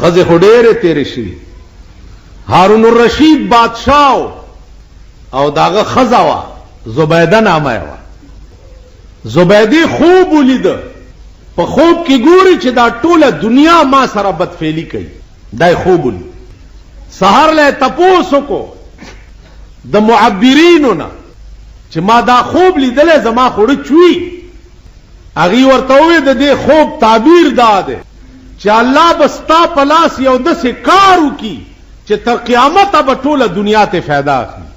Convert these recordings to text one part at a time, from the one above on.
خزه خډېره تیرې شي. هارون الرشید بادشاہ او داغه خزه وا زبیده نامه وا. زبیده خوب ولید، په خوب کې ګوري چې دا ټوله دنیا ما سره بدفعلی کوي. دای خوب ولید. سحر له تپوسو کو د معبرینو نه چې ما دا خوب لیدل زما خوړه چوي. هغه ورته وې د دې خوب تعبیر داده چې الله بستا پلاس یو دسه کار وکي چې تر قیامت به ټوله دنیا ته फायदा اخلي.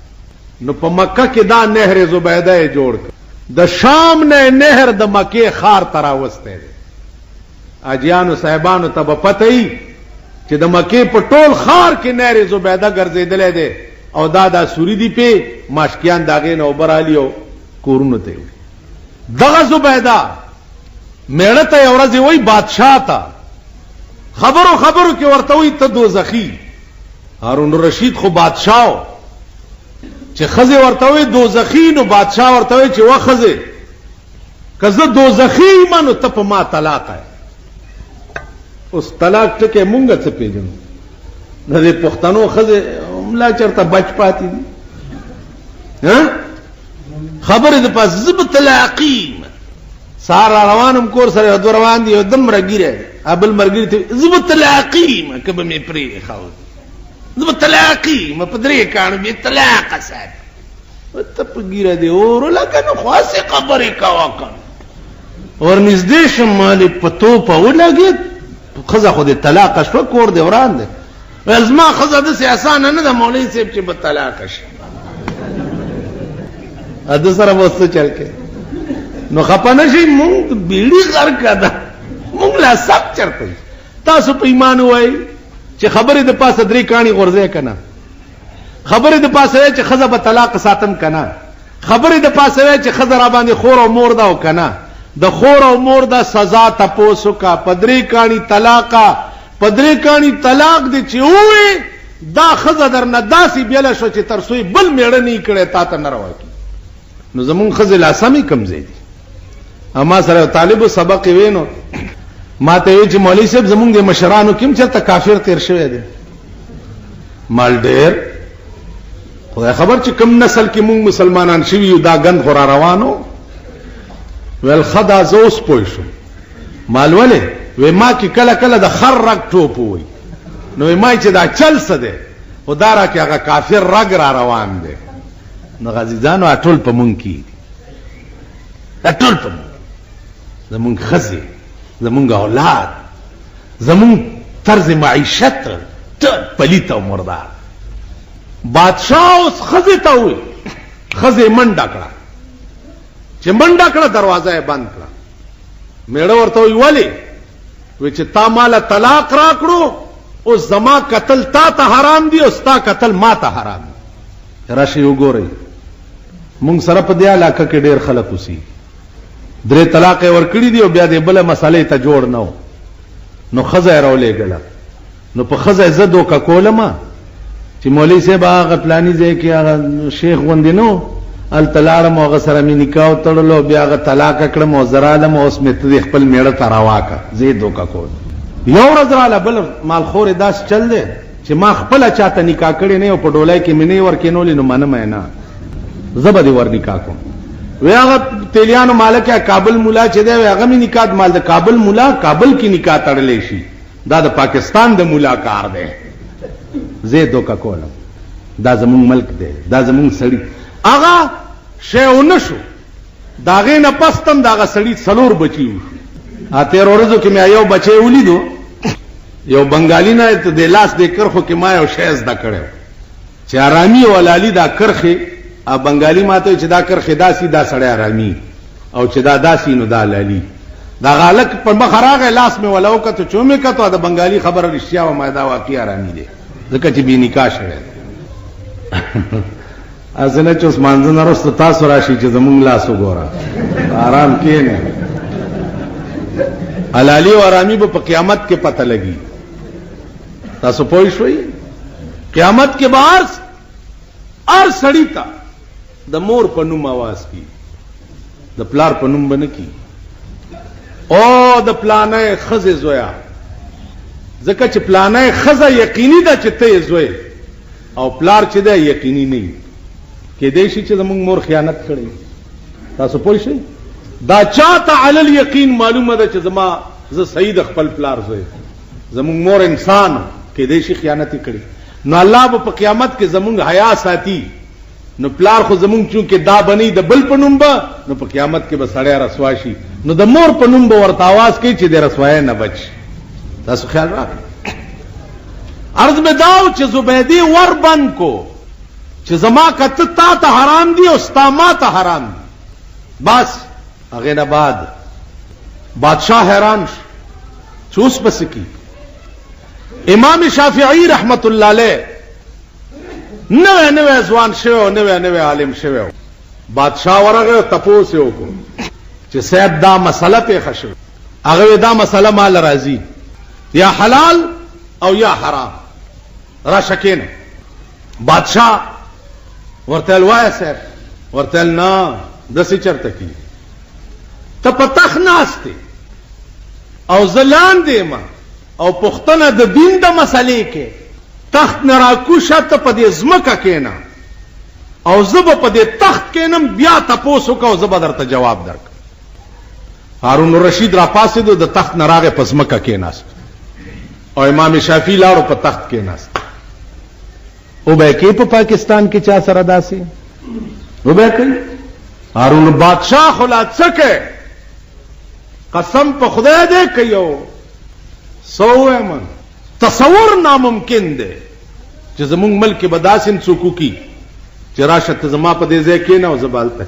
نو په مکه کې دا نهر زبیده جوړ کړ. د شام نه نهر د مکه خار تراوسته. اجیانو صاحبانو ته په پته ای چې د مکه په ټول خار کې نهر زبیده ګرځیدلې ده او دا سوري دی په ماشکیان داغه نو برالیو کورونو ته. دغه زبیده میړه ته اورځي وای بادشاہ تا خبرو کې ورته وای ته دوزخی. هارون الرشید خو بادشاہ چې خزه ورته وای دوزخی، نو بادشاہ ورته وای چې وا خزه کزه دوزخی منو ته په ما طلاق ہے. اوس طلاق ټکه مونږ څه پیژنو. نه دې پښتنو خزه ملا چرته بچ پاتې دي. ها خبره د پاس زب طلاقی سار روانم کور سره دو روان دي دم رګیره ابل مرګی ته زب طلاقی کبه می پری خاو زب طلاقی م پدری کانو به طلاق صاحب ته پګیره دی اور لکه نو خاصه خبره کا وکړ اور نږدې شمال پتو په ولګي خزه خو دې طلاق شو کور دی وران دی. ازما خزه د سیاسان نه د مولوی صاحب چې په طلاق شي اده سره وسته چل کې نو خپانه شي مونږ بیړی غر کده مونږ لا سب چرته. تاسو په ایمان وای چې خبره د پاسه درې کانی غورځه کنه، خبره د پاسه چې خزه په طلاق ساتم کنه، خبره د پاسه چې خزه را باندې خور او مور دا وکنه، د خور او مور دا سزا تاسو کا پدری کانی طلاقا پدری کانی طلاق دي چې وې دا خزه در نه داسي بیل شو چې ترسوی بل میړه نه کړي تا ته نه راوکی. نو زمون خزه لاسامي کم زیدي. اما سره طالب سبق وینو ما ته وی چې مولوی صاحب زمون د مشرانو کوم چرته کافر تیر شوی دی. مال ډیر خدای خبر چې کوم نسل کې مونږ مسلمانان شوی یو دا غند خورا روانو. ول خدا زوس پوي شو مال ولې وې ما کې کله کله د خر رګ ټوپ وي نو ما چې دا چل څه دی خدای را کې هغه کافر رګ را روان دی. نو غزیزانو اټول په مونږ کې اټول په زمونږ خزي زمونږ اولاد زمونږ طرز معیشت ټول پلیت او مردار. بادشاہ اوس خزي ته وي خزي منډه کړه چې منډه کړه دروازه یې بند کړه. میړه ورته وی وی چې تا مال طلاق را کړو او زما قتل تا ته حرام دی او ستا قتل ما ته حرام دی. راشي وګورئ مونږ سره په دې علاقه کې ډېر خلک اوسي درې طلاق ورکړي دي او بیا دې بل مسالې ته جوړ نه نو خزه راولې غلا نو په خزه زدو کا کولما چې مولوی صاحب هغه پلاني ځای کې هغه شیخ غوندینو ال تلارم او غسر می نکاح تړلو بیا غ طلاق کړم او زرالم اوس می ته خپل میړه تراواکا زیدو کا کول یو ورځ بل مال خور داس چل دے چې ما خپل چاته نکاح کړی نه او په ډولای کې منی ور کینولې نو منم نه زبدي ور نکاح کوم. وی هغه تیلیانو مالک کابل مولا چې دی هغه می نکاح مال د کابل مولا کابل کې نکاح تړلې شي دا د پاکستان د مولا کار دی زیدو کا کول. دا زمون ملک دی دا زمون سړی هغه شیو نشو داغه نه پستم داغه سړی څلور بچی اته ورځو کې مې یو بچی ولیدو یو بنگالی نه ته د لاس د کرخو کې ما یو شیز دا کړو چې آرامي ولالي دا کرخه ا بنگالی ماته چې دا کرخه داسي دا سړی آرامي او چې دا داسي نو دا لالي دا غالک په مخراغه لاس مې ولاو کته چومې کته دا بنگالی خبره رښتیا و ما دا واقعي آرامي دي ځکه چې بي نکاح شوه ازنه چې عثمان زنه رسته تاسو راشي چې زمونږ لاس وګوره آرام کینه حلالي او آرامي په قیامت کې پته لګي. تاسو پوه شئ قیامت کې بار ار سړی تا د مور په نوم आवाज کی د پلار په نوم باندې کی او د پلانې خزه زویا ځکه چې پلانای خزه یقیني ده چې ته زوی او پلار چې ده یقیني نه کې دې شي چې زمونږ مور خیانت کړي. تاسو پوه شئ دا چاته علی الیقین معلومه ده چې زه صحیح د خپل پلار زوی زمونږ مور انسان کې دې شي خیانت کړي نو الله به په قیامت کې زمونږ حیا ساتي نو پلار خو زمونږ چونکې دا بنی د بل په نوم به نو په قیامت کې به سړی رسوا شي نو د مور په نوم به ورته آواز کوي چې د رسوایۍ نه بچ. تاسو خیال راکړئ. عرض میں داو چې زبیدی ور بند کو چې زما کته تا ته حرام دي او ستا ما ته حرام دي. بس هغه نه بعد بادشاہ حیران شو اوس بس کی. امام شافعی رحمت الله علیه نوې ځوان شوی نوې عالم شوی بادشاہ ورغه تپوس یو کو چې صاحب دا مسله پیښه شوه هغه دا مسله مال راضی یا حلال او یا حرام را شکینه. بادشاہ ورته وای صاحب ورته نه دسی چرته کی ته پتخ ناشته او زلان دی ما او پختنه د دین د مسلې کې تخت نه راکوشه ته په دې ځمکه کېنه او زب په دې تخت کېنم بیا تاسو کو زب درته جواب درک. هارون الرشید را پاسې د تخت نه راغې په ځمکه کېناست او امام شافعی لاړو په تخت کېناست. او به کې په پاکستان کې چا سره داسي او به کوي هارون بادشاہ خلا څکه قسم په خدای دې کيو سوهم تصور ناممکن دی چې زمونږ ملک بداسن څوک کی چې راشه ته زما په دې ځای کې نه او زبالته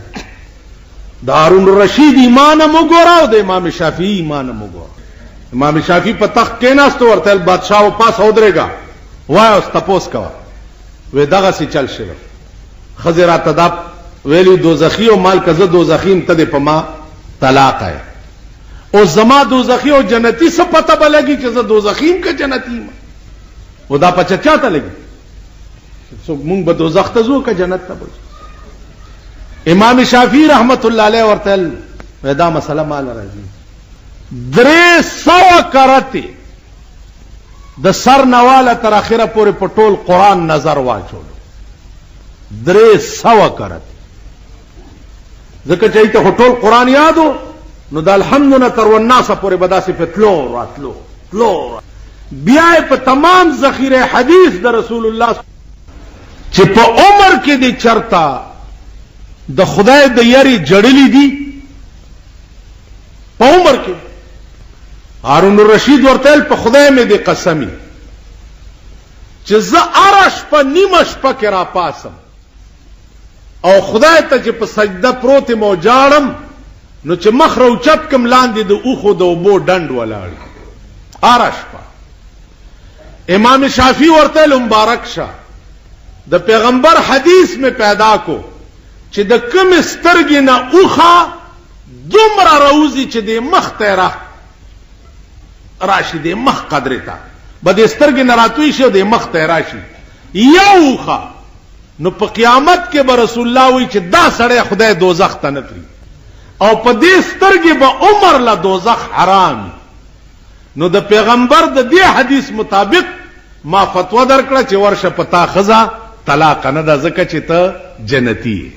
د هارون الرشید ایمان وګوره او د امام شافعی ایمان وګوره. امام شافعی په تخت کې ناست ورته بادشاہ او پاس اودرېګا وای اوس تپوس کا وې دغه سي چل شي خزرات تداب ویلی دوزخی او مال کزه دوزخیم ته په ما طلاق ہے او زما دوزخی او جنتی څه پته بلګي چې زه دوزخیم که جنتی ما او دا پچا چاته لګي څو مونږ به دوزخ ته ځو که جنت ته ځو. امام شافعی رحمت الله علیه ورته دا مسله مال راځي 300 کرته د سر نواله تر اخره پورې په ټول قران نظر واچول 300 کرته ځکه چې ته ټول قران یادو نو د الحمدلله تر والناس پورې بداسي په تلو راتلو بیا په تمام ذخیره حدیث د رسول الله چې په عمر کې دي چرتا د خدای د یری جړلې دي په عمر کې هارون الرشید ورته په خدای مې دي قسمی چې زه ارش په نیمش پکې را پاسم او خدای ته چې په سجده پروت مو جاړم نو چې مخ روچت کم لاندې د اوخو د وبو ډند ولاړ ارش په. امام شافعی ورته مبارک شه د پیغمبر حدیث میں پیدا کو چې د کم سترګې نه اوخه دومره روزي چې د مخ ته راشي د مخ قدرې ته به د سترګې نه راتوي شي د مخ ته راشي یو اوخه نو په قیامت کې به رسول الله وی چې دا سړی خدای دوزخ ته نه پری او په دې سترګې به عمر له دوزخ حرام. نو د پیغمبر د دې حدیث مطابق ما فتوا درکړه چې ورشه پتا خزا طلاق نه ده ځکه چې ته جنتی.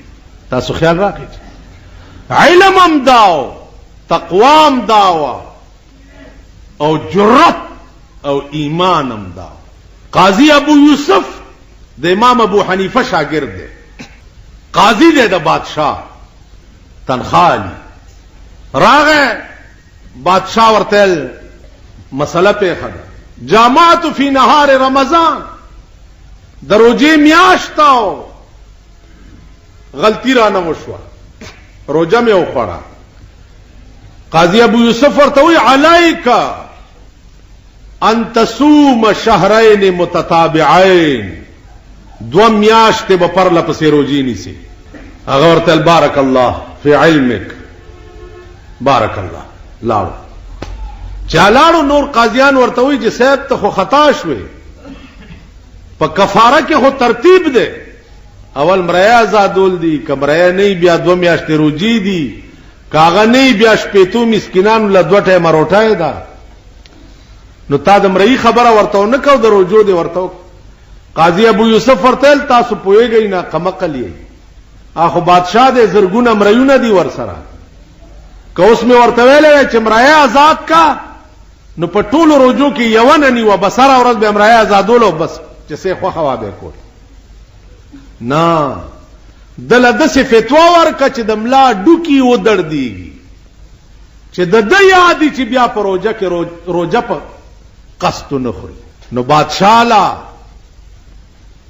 تاسو خیال راکړئ علم هم داو تقوام داو او جرأت او ایمان هم داو. قاضی ابو یوسف د امام ابو حنیفه شاگرد دی قاضی دی د بادشاہ تنخوالی راغه بادشاہ ورتل مسله په خدا جامعت فی نهار رمضان دروجه میاشتاو غلطی را نه وشوه روزه مې وخوړه. قاضی ابو یوسف ورته وی علیک ان تصوم شهرین متتابعین دو میاشتې به پرله پسې روزي نیسي. هغه ورته بارک الله فی علمک بارک الله لاړو چالاړو. نور قاضیان ورته وی چې صاحب ته خو خطا شوې په کفاره کې خو ترتیب دی اول مریا آزادول دي کمریا نه بیا 2 میاشتې روزي دي کاغه نه بیا شپېتو مسکینانو له 2 ټیمه روټای ده. نو تا د مرئی خبره ورته نه کو، د روجو دی ورته. قاضی ابو یوسف ورتل تاسو پوهیږئ نه قمقل یې، اخو بادشاہ دې زرګونه مریونه دی ور سره. که اوس مې ورته ویلې چې مرایا آزاد کا، نو په ټولو روجو کې یو نه نیوه، بس هره ورځ به مرایا آزادولو، بس چې څه خوښه وا به کول. نه، دله داسې فتوا ورکړه چې د ملا ډوکي ودړدېږي، چې د ده یادي چې بیا په روجه کې روجه په قصد نه خوري. نو بادشاہ لا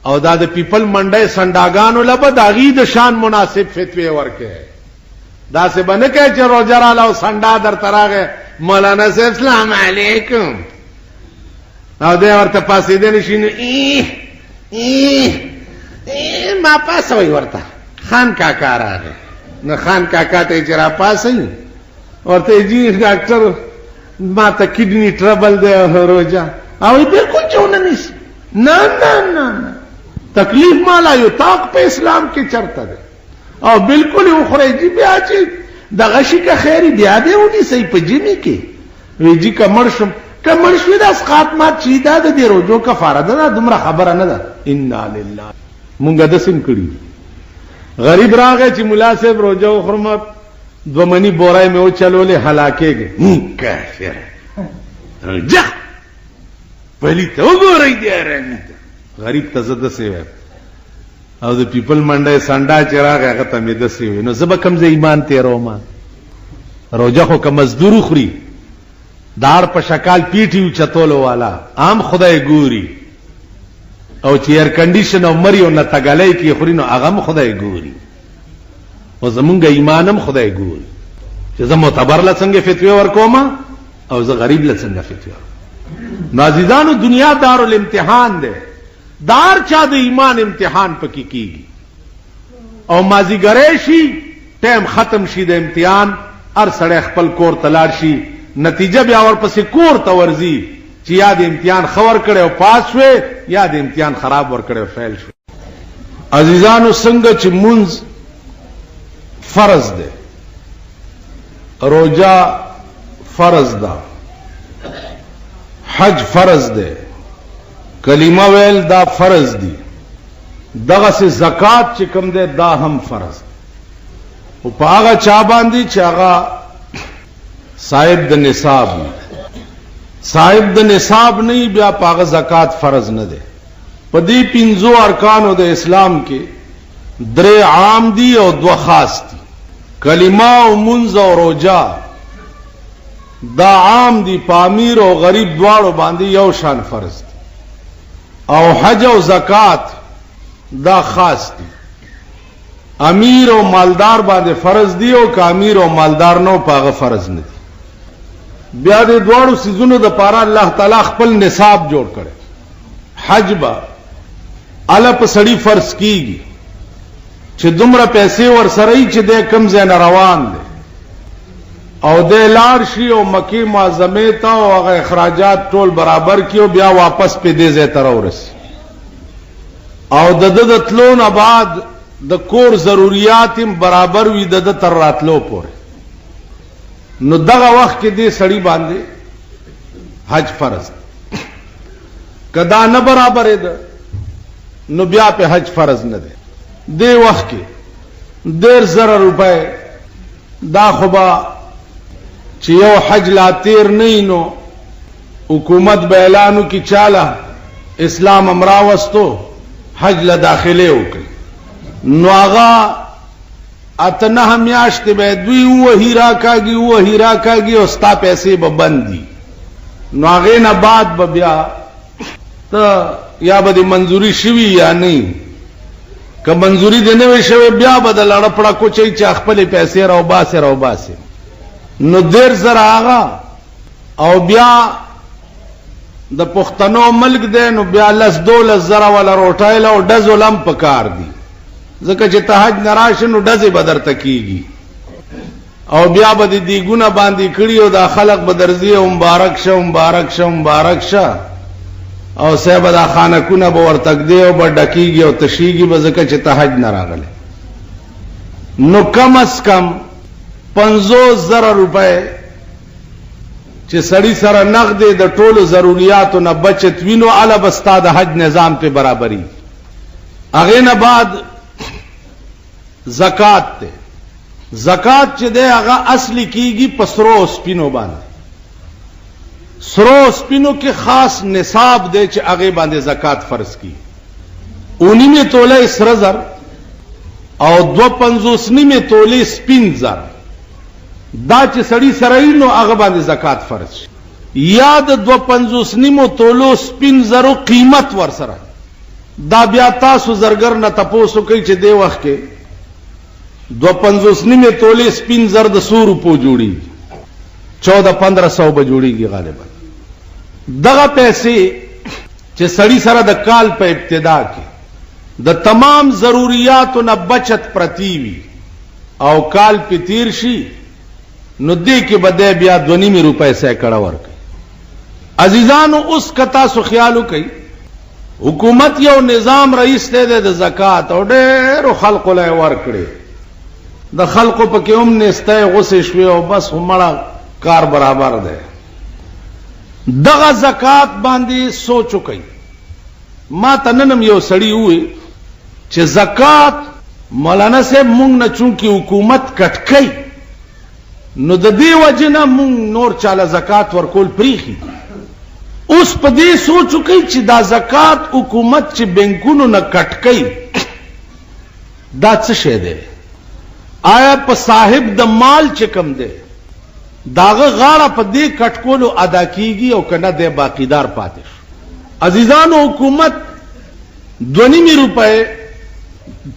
او دا د پیپل منډۍ سنډاګانو له به د هغې د شان مناسب فتوې ورکړي. داسې به نه کوي چې روجه راله او سنډا درته راغی، مولانا صاحب سلام علیکم، او دی ورته پاسېدلی شي، نو ما پاسوئ ورته، خان کاکا راغی. نو خان کاکا ته چې را پاسوئ ورته جی ډاکټر ما ته کډنی ټربل دی روجه، او بالکل چونه نیسي. نه نه نه، تکلیف مالا یطاق په اسلام کې چرته دی، او بالکل وخورئ جی، بیا چې دغه شي که خیري بیا دې ونیسئ په جمي کې. وی جی که مړ شم، که مړ شوي د اسقاط مات شي، دا د دې روجو کفاره ده، دومره خبره نه ده. انا لله، مونږ داسې هم کړي. غریب راغی چې ملا صاحب روجه وخورم، دو منی بورای میں وہ چلولے ہلاکے کافر جا پہلی تو گو رہی دیا رہنی غریب تزد سے ہوئے او د پیپل منډه سانډا چراغ هغه ته مې دسي وي. نو زب کم زه ایمان تیرو ما روجه خو که مزدور خوري، دار په شکال پیټیو چتولو والا عام خدای ګوري، او چې ایر کنډیشن او مریو نه تګلای کی خوري، نو هغه خدای ګوري، او زمونږ ایمانم خدای ګوري چې زه معتبر له څنګه فتوی ورکوم او زه غریب له څنګه فتوی ورکوم. نو عزیزانو، دنیا دارالامتحان ده، دار چا د ایمان امتحان پکې کیږي، او مازیګری شي ټیم ختم شي د امتحان، هر سړی خپل کور ته لاړ شي، نتیجه بیا ورپسې کور ته ورځي چې یا د امتحان خبر کړي او پاس شوې، یا د امتحان خراب ور کړي او فیل شوې. عزیزانو، څنګه چې منځ فرض ده، روجه فرض ده، حج فرض ده، کلمه ویل دا فرض دي، دغه سي زکات چې کوم ده دا هم فرض ده. او په هغه چا باندې چې هغه صاحب د نصاب نه، صاحب د نصاب نه بیا په هغه زکات فرض نه ده. په دې پنځو ارکانو د اسلام کې درې عام دي او دوه خاص دي. کلمه او منځ او روجه دا عام دي، په امیر او غریب دواړو باندې یو شان فرض دي، او حج او زکات دا خاص دي، امیر او مالدار باندې فرض دي، او که امیر او مالدار نو پاغه فرض نه دي. بیا د دواړو سيزونو د پاره الله تعالی خپل نصاب جوړ کړي. حج با اله په سړی فرض کیږي چې دومره پیسې ور سره ای چې د کم ځای نه روان دي، او د لار شي او مکی معظمه ته او هغه اخراجات ټول برابر کیو، بیا واپس په دې ځای ته ورسي، او د تلو نه بعد د کور ضرورت هم برابر وي د تر راتلو پورې. نو دغه وخت کې دې سړی باندې حج فرض، کدا نه برابر ده نو بیا په حج فرض نه ده. دې وخت کې 1,000 روپے دا خوبا چې یو حج لا تیر نه نو حکومت به اعلانو کی چاله اسلام امراوستو حج له داخله وکړي، نو هغه اتنه میاشت به دوی وهیرا کاږي او ستا پیسې به بندي. نو هغه نه بعد به بیا ته یا به منظوری شوی یا نه، که منظوری دې نه وي شوی بیا به د لړ پړه کوچي چې خپل پیسې راو باسه. نو 1,000 هغه، او بیا د پښتنو ملک دی، نو بیا 12,000 ولا روټایل او ډزو لم پکار دي، ځکه چې ته حج نراشه نو ډزې بدر تکیږي، او بیا به د دیګونه باندې کړي او د خلق بدرزي او مبارک شه او صاحب دا خانکونه به ورتک دی او به ډکیږي او تشیږي به، ځکه چې ته حج نه راغلی. نو کم از کم 50,000 روپے چې سړی سره نقد د ټولو ضرورتونو نه بچت وینو الا بستا د حج نظام ته برابرۍ. هغه نه بعد زکات ته. زکات چې ده هغه اصلي کیږي په سرو سپینو باندې. سرو سپینو کې خاص نصاب دی چې هغه باندې زکات فرض کی. 19 توله سره زر او 2.50 توله سپین زر دا چې سړی سره نو هغه باندې زکات فرض شي. یا د 2.50 تولو سپین زرو قیمت ور سره دا بیا تاسو زرګر نه تاسو کوي چې دی وخت کې 2.50 توله سپین زر د 100 روپو جوړي 14-1500 به جوړيږي غالبا. دغه پیسې چې سړی سره د کال په ابتدا کې د تمام ضرورتونو نه بچت پرتی وي او کال په تیر شي نو دې کې بده بیا 2.5 روپے سیکړه ورکړي. عزیزانو اوس کتا سو خیالو کوي حکومت یو نظام رئیس دی د زکات او ډېر خلکو له ورکړي. د خلکو په کې هم نسته غوسه شوي او بس همړه کار برابر دی. دغه زکات باندې سوچو کوي. ما تننم یو سړی وي چې زکات مولانا سے مونږ نه چونکی حکومت کټکای نو د دې وجنه مونږ نور چاله زکات ورکول پریخي. اوس په دې سوچو کوي چې دا زکات حکومت چې بینکونو نه کټکای دا څه شی دی؟ آیا په صاحب د مال چې کم دی داغه غاړه په دې کټکولو ادا کیږي او کنه د باقیدار پاتې شو؟ عزیزانو حکومت 2.5 روپے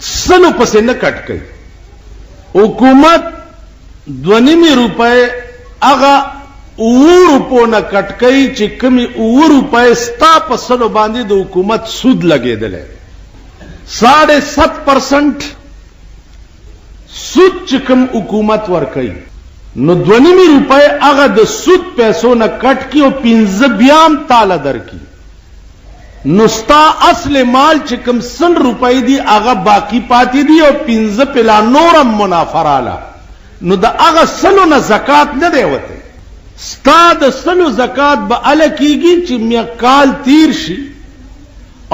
سلو پسې نه کټ کوي. حکومت 2.5 روپے هغه 9 روپو نه کټ کوي چې کمی 9 روپے ستا په سلو باندې د حکومت سود لګېدل. 7.5% سود چې کوم حکومت ور کوي نو 2.5 روپے هغه د سود پیسو نه کټ کی او 15 بیام تاله درکې. نو ستا اصل مال چې کوم 100 روپے دی هغه باقی پاتې دی او 15 پلا نورم منافع رااله. نو د هغه سلو نه زکات نه دی وته. ستا د سلو زکات به ال کیږي چې میا کال تیر شي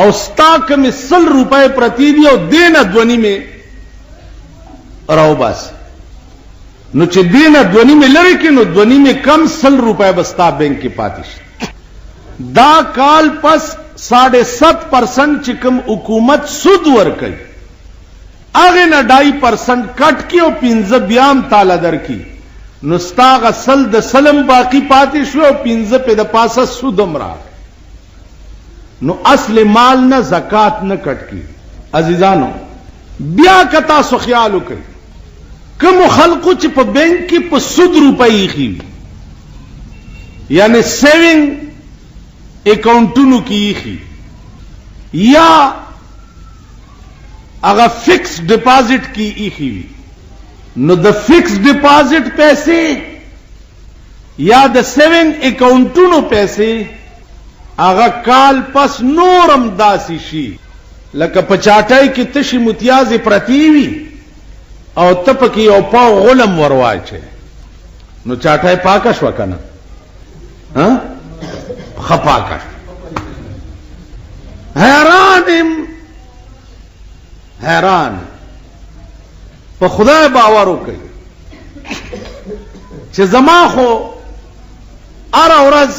او ستا کوم 100 روپے پرتی دی او دینه 2.5 راو باس. نو چې دینه 2.5 لري کې نو 2.5 کم 100 روپے بستا بینک کې پاتې شي. دا کال پس 7.5% چې کوم حکومت سود ور کوي هغه نه 2.5% کټ کی او 15 بیام تاله درکې. نو ستا غسل د سلم باقی پاتې شو او 15 په د پاسه سود امرا. نو اصل مال نه زکات نه کټ کی. عزیزانو بیا کتا سو خیال وکړئ کوم خلکو چې په بینک کې په سود روپۍ خي یعنی سیوینګ اکاؤنٹونو کی خي یا اگر فکس ڈپازٹ کی خي نو د فکس ڈپازٹ پیسے یا د سیوینګ اکاؤنٹونو پیسے اگر کال پس نورم داسی شي لکه پچاټای کې تشي متیازي پرتیوي او تپکی او پاو غلم ورواچه نو چاټای پاکه شو کنه ها خپاکه. حیران په خدای باور وکړي چې زما خو ار ورځ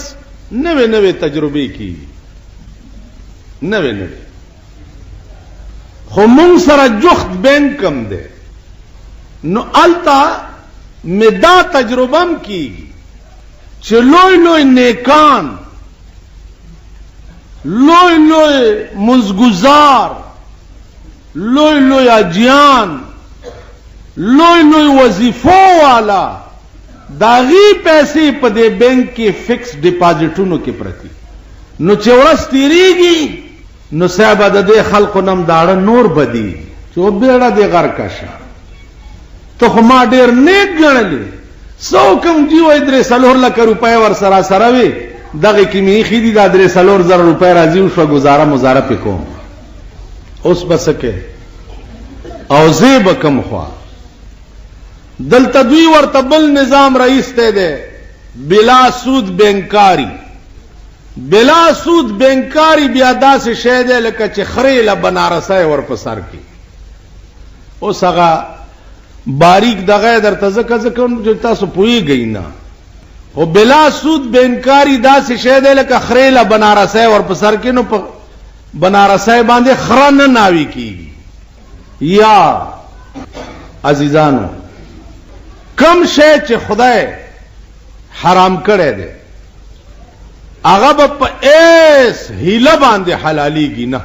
نوې تجربه کی نوې خو مونږ سره جخت بینک کم ده نو التا مدا تجربم کی چې لوی نیکان لوی منزگزار لوی اجیان لوی وظیفو والا داغي پیسې په دې بینک کې فکس ډیپازټونو کې پرتی. نو چې ورځ تیریږي نو صاحب د دې خلکو نم داړه نور بدی چې بیړه دې غر کشه ته خو ما ډیر نیک ګڼلې سو کوم دی وای درې سلور لک روپے ور سره سره وي دغه کې می خېدي دا درې سلور زر روپے راځي شو گزاره مزاره پکوم اوس بسکه او زیب کم خوا دلته دوی ورته بل نظام رئیس ته ده بلا سود بینکاری بلا سود بینکاری بیا داسې شی دی لکه چې خرې له بنارسۍ ور په سر کې. اوس هغه باریک دغه درته ځکه کوم چې تاسو پوهېږئ نه، خو بلا سود بینکاری داسې شی دی لکه خرې له بنارسۍ ور په سر کې، نو په بنارسۍ باندې خره نه ناوي کېږي. یا عزیزانو کم شی چې خدای حرام کړی دی هغه به په ایس هیله باندې حلالېږي نه.